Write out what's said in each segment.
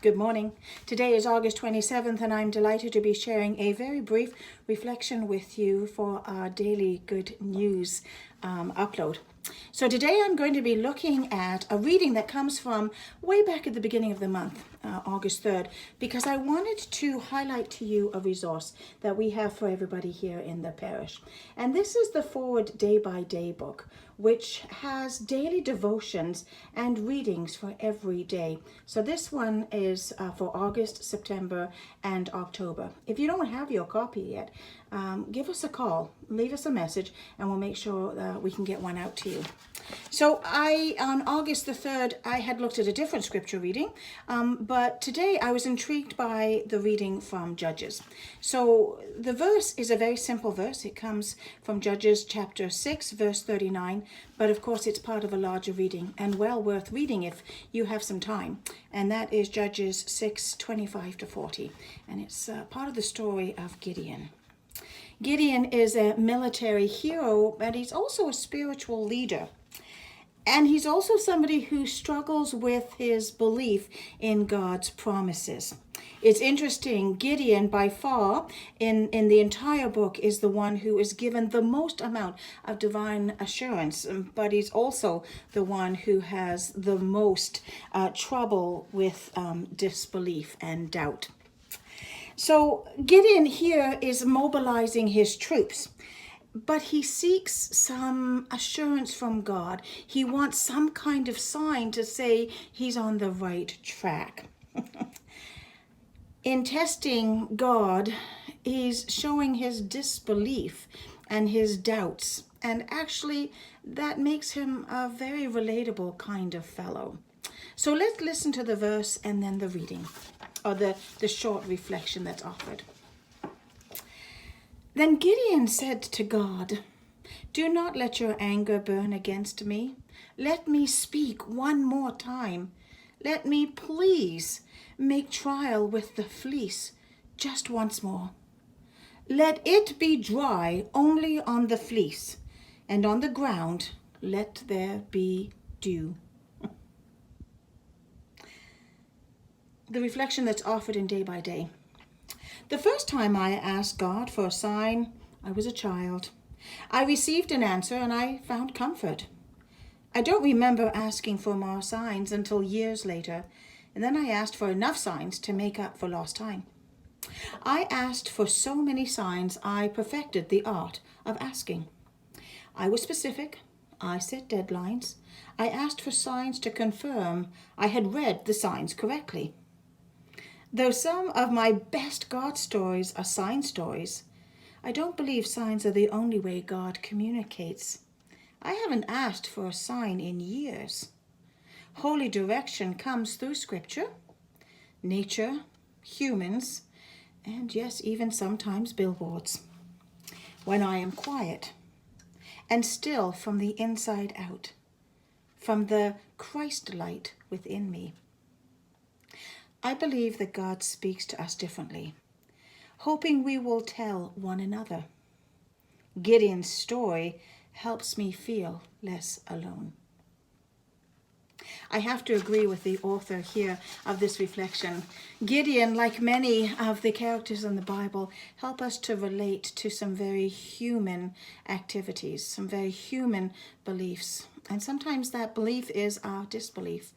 Good morning. Today is August 27th, and I'm delighted to be sharing a very brief reflection with you for our daily good news upload. So today I'm going to be looking at a reading that comes from way back at the beginning of the month, August 3rd, because I wanted to highlight to you a resource that we have for everybody here in the parish. And this is the Forward Day by Day book, which has daily devotions and readings for every day. So this one is for August, September, and October. If you don't have your copy yet, give us a call, leave us a message, and we'll make sure we can get one out to you. So on August the 3rd, I had looked at a different scripture reading, but today I was intrigued by the reading from Judges. So the verse is a very simple verse. It comes from Judges chapter 6, verse 39, but of course it's part of a larger reading and well worth reading if you have some time. And that is Judges 6, 25 to 40. And it's part of the story of Gideon. Gideon is a military hero, but he's also a spiritual leader. And he's also somebody who struggles with his belief in God's promises. It's interesting, Gideon by far in the entire book is the one who is given the most amount of divine assurance, but he's also the one who has the most trouble with disbelief and doubt. So Gideon here is mobilizing his troops, but he seeks some assurance from God. He wants some kind of sign to say he's on the right track. In testing God, he's showing his disbelief and his doubts, and actually that makes him a very relatable kind of fellow. So let's listen to the verse and then the reading, or the short reflection that's offered. Then Gideon said to God, "Do not let your anger burn against me. Let me speak one more time. Let me please make trial with the fleece just once more. Let it be dry only on the fleece, and on the ground let there be dew." The reflection that's offered in Day by Day. The first time I asked God for a sign, I was a child. I received an answer and I found comfort. I don't remember asking for more signs until years later, and then I asked for enough signs to make up for lost time. I asked for so many signs, I perfected the art of asking. I was specific. I set deadlines. I asked for signs to confirm I had read the signs correctly. Though some of my best God stories are sign stories, I don't believe signs are the only way God communicates. I haven't asked for a sign in years. Holy direction comes through Scripture, nature, humans, and yes, even sometimes billboards. When I am quiet and still from the inside out, from the Christ light within me. I believe that God speaks to us differently, hoping we will tell one another. Gideon's story helps me feel less alone. I have to agree with the author here of this reflection. Gideon, like many of the characters in the Bible, help us to relate to some very human activities, some very human beliefs. And sometimes that belief is our disbelief.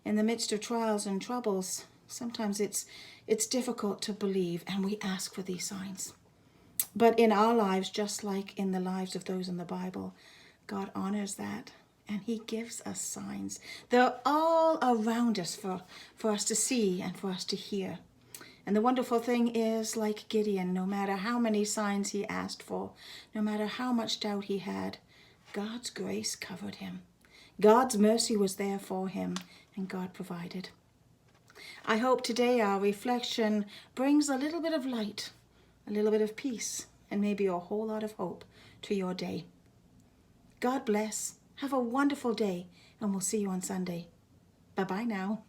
In the midst of trials and troubles, sometimes it's difficult to believe, and we ask for these signs. But in our lives, just like in the lives of those in the Bible, God honors that, and he gives us signs. They're all around us for us to see and for us to hear. And the wonderful thing is, like Gideon, no matter how many signs he asked for, no matter how much doubt he had, God's grace covered him. God's mercy was there for him, and God provided. I hope today our reflection brings a little bit of light, a little bit of peace, and maybe a whole lot of hope to your day. God bless. Have a wonderful day, and we'll see you on Sunday. Bye-bye now.